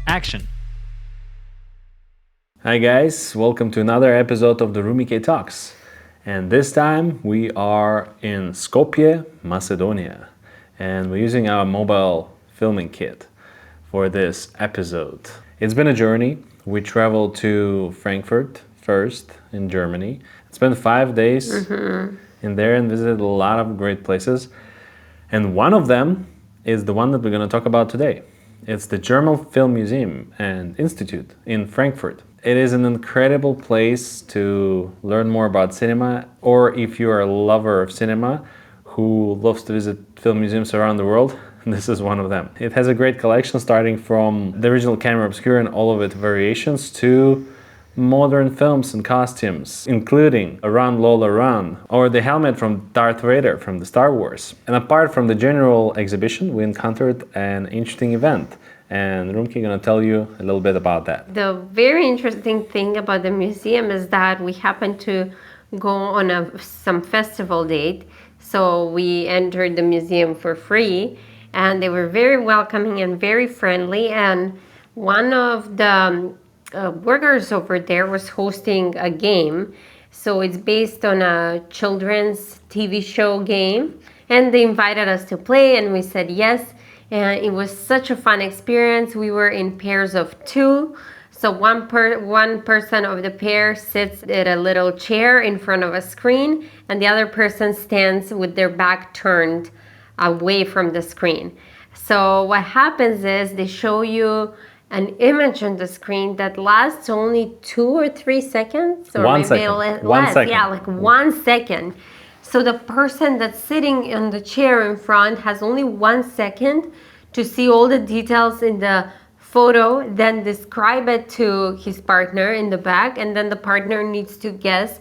Action! Hi guys, welcome to another episode of the Rumikay Talks. And this time we are in Skopje, Macedonia. And we're using our mobile filming kit for this episode. It's been a journey. We traveled to Frankfurt first in Germany. Spent 5 days in there and visited a lot of great places. And one of them is the one that we're going to talk about today. It's the German Film Museum and Institute in Frankfurt. It is an incredible place to learn more about cinema, or if you are a lover of cinema who loves to visit film museums around the world, this is one of them. It has a great collection starting from the original camera obscura and all of its variations to modern films and costumes, including Run Lola Run, or the helmet from Darth Vader from the Star Wars. And apart from the general exhibition, we encountered an interesting event. And Rumikay gonna tell you a little bit about that. The very interesting thing about the museum is that we happened to go on some festival date. So we entered the museum for free, and they were very welcoming and very friendly. And one of the workers over there was hosting a game. So it's based on a children's TV show game, and they invited us to play, and we said yes. And it was such a fun experience. We were in pairs of two. So one person of the pair sits at a little chair in front of a screen, and the other person stands with their back turned away from the screen. So what happens is they show you an image on the screen that lasts only 2 or 3 seconds, or One maybe second. less. 1 second. Yeah, like 1 second. So the person that's sitting on the chair in front has only 1 second to see all the details in the photo, then describe it to his partner in the back, and then the partner needs to guess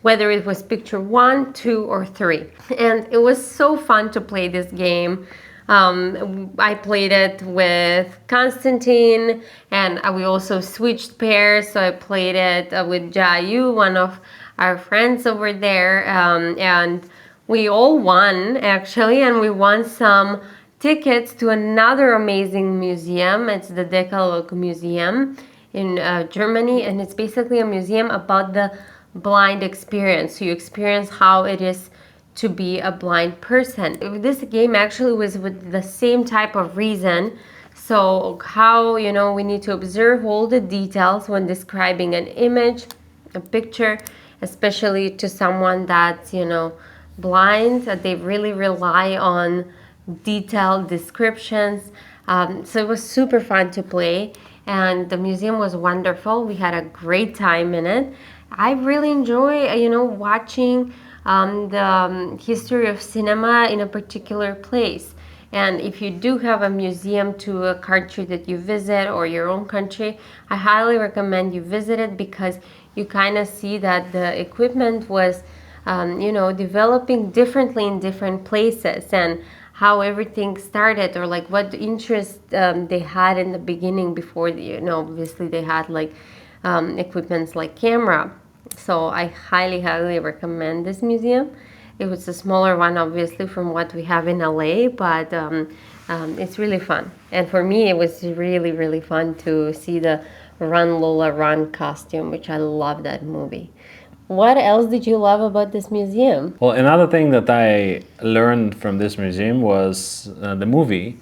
whether it was picture 1, 2, or 3. And it was so fun to play this game. I played it with Konstantin, and we also switched pairs. So I played it with Jayu, one of our friends over there, and we all won actually, and we won some tickets to another amazing museum. It's the Decalogue Museum in Germany, and it's basically a museum about the blind experience. So you experience how it is to be a blind person. This game actually was with the same type of reason. So how, we need to observe all the details when describing an image, a picture, especially to someone that's, blind. They really rely on detailed descriptions. So it was super fun to play, and the museum was wonderful. We had a great time in it. I really enjoy, watching the history of cinema in a particular place. And if you do have a museum to a country that you visit, or your own country, I highly recommend you visit it, because you kind of see that the equipment was, developing differently in different places, and how everything started, or like what interest they had in the beginning before, obviously they had like equipments like camera. So I highly, highly recommend this museum. It was a smaller one, obviously, from what we have in LA, but it's really fun. And for me, it was really, really fun to see the Run Lola Run costume, which I love that movie. What else did you love about this museum? Well, another thing that I learned from this museum was the movie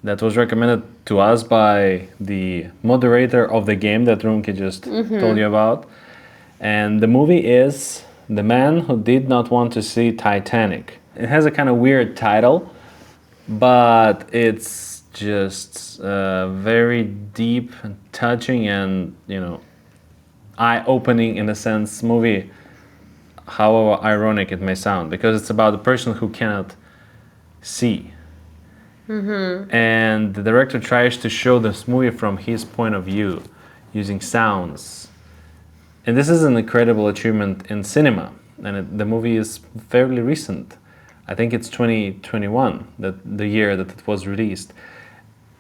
that was recommended to us by the moderator of the game that Rumikay just told you about. And the movie is The Man Who Did Not Want to See Titanic. It has a kind of weird title, but it's just very deep and touching and, eye-opening in a sense movie, however ironic it may sound, because it's about a person who cannot see. And the director tries to show this movie from his point of view, using sounds. And this is an incredible achievement in cinema, and the movie is fairly recent. I think it's 2021, the year that it was released.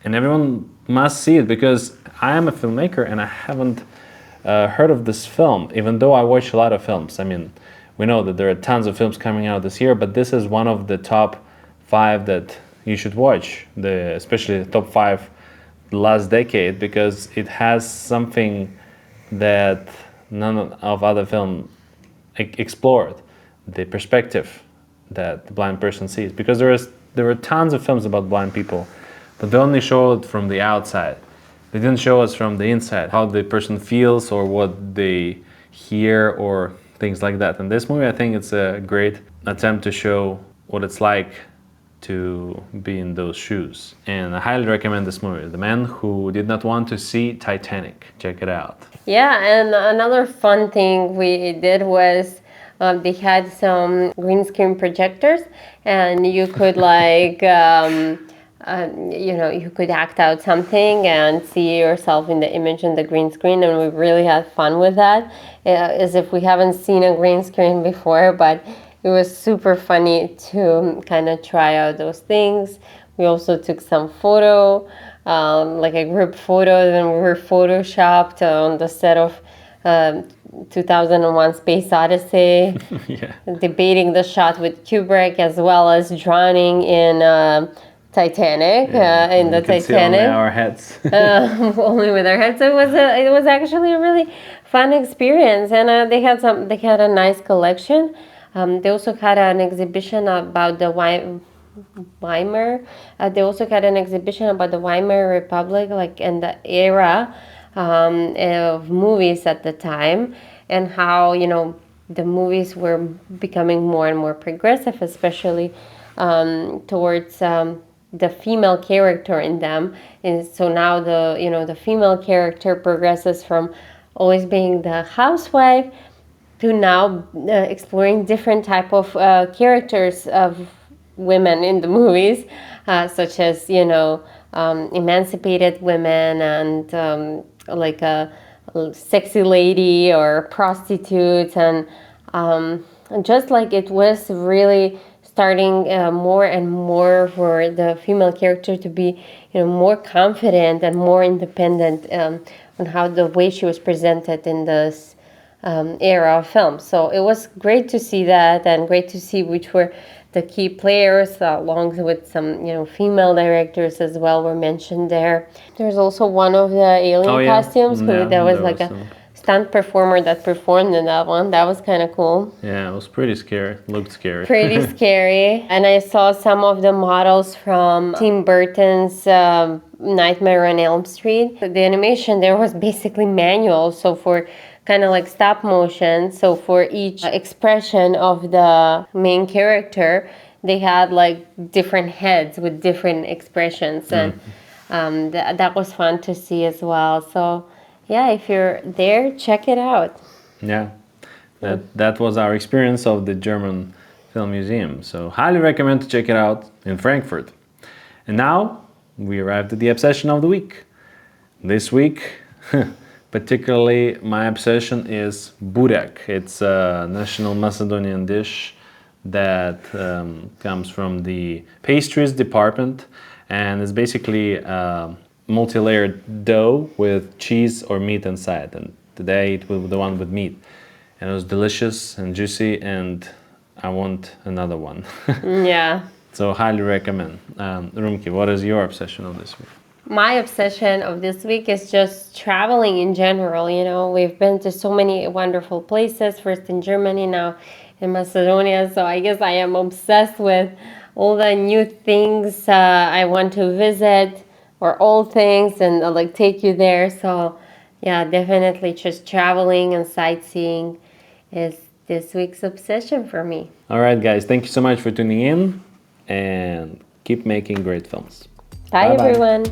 And everyone must see it, because I am a filmmaker and I haven't heard of this film, even though I watch a lot of films. I mean, we know that there are tons of films coming out this year, but this is one of the top 5 that you should watch, especially the top 5 the last decade because it has something that none of other film explored, the perspective that the blind person sees. Because there were tons of films about blind people, but they only showed from the outside. They didn't show us from the inside, how the person feels or what they hear or things like that. And this movie, I think it's a great attempt to show what it's like to be in those shoes. And I highly recommend this movie, The Man Who Did Not Want to See Titanic. Check it out. Yeah, and another fun thing we did was they had some green screen projectors, and you could like, you could act out something and see yourself in the image in the green screen, and we really had fun with that, as if we haven't seen a green screen before, but it was super funny to kind of try out those things. We also took some photo, like a group photo, then we were photoshopped on the set of 2001 Space Odyssey, Yeah. debating the shot with Kubrick, as well as drowning in Titanic, in the You could see Titanic. only our heads. Only with our heads. So it was actually a really fun experience, and they had a nice collection. They also had an exhibition about the Weimar. They also had an exhibition about the Weimar Republic, like in the era of movies at the time, and how the movies were becoming more and more progressive, especially towards the female character in them. And so now the female character progresses from always being the housewife to now exploring different type of characters of women in the movies, such as emancipated women and like a sexy lady or prostitutes, and just like it was really starting more and more for the female character to be more confident and more independent on how the way she was presented in this era of film. So it was great to see that, and great to see which were the key players, along with some female directors as well were mentioned there. There's also one of the alien costumes that was like a stunt performer that performed in that one. That was kind of cool. Yeah, it was pretty scary. Looked scary. Pretty scary. And I saw some of the models from Tim Burton's Nightmare on Elm Street. The animation there was basically manual, so for kind of like stop motion. So for each expression of the main character, they had like different heads with different expressions, and that was fun to see as well. So yeah, if you're there, check it out. Yeah, that was our experience of the German Film Museum. So highly recommend to check it out in Frankfurt. And now we arrived at the obsession of the week. This week, particularly my obsession is burek. It's a national Macedonian dish that comes from the pastries department, and it's basically multi-layered dough with cheese or meat inside, and today it was the one with meat, and it was delicious and juicy, and I want another one. Yeah. So highly recommend. Rumikay, what is your obsession of this week? My obsession of this week is just traveling in general. We've been to so many wonderful places, first in Germany, now in Macedonia, so I guess I am obsessed with all the new things I want to visit, or old things, and like take you there. So yeah, definitely just traveling and sightseeing is this week's obsession for me. All right, guys, thank you so much for tuning in, and keep making great films. Bye Bye-bye. everyone.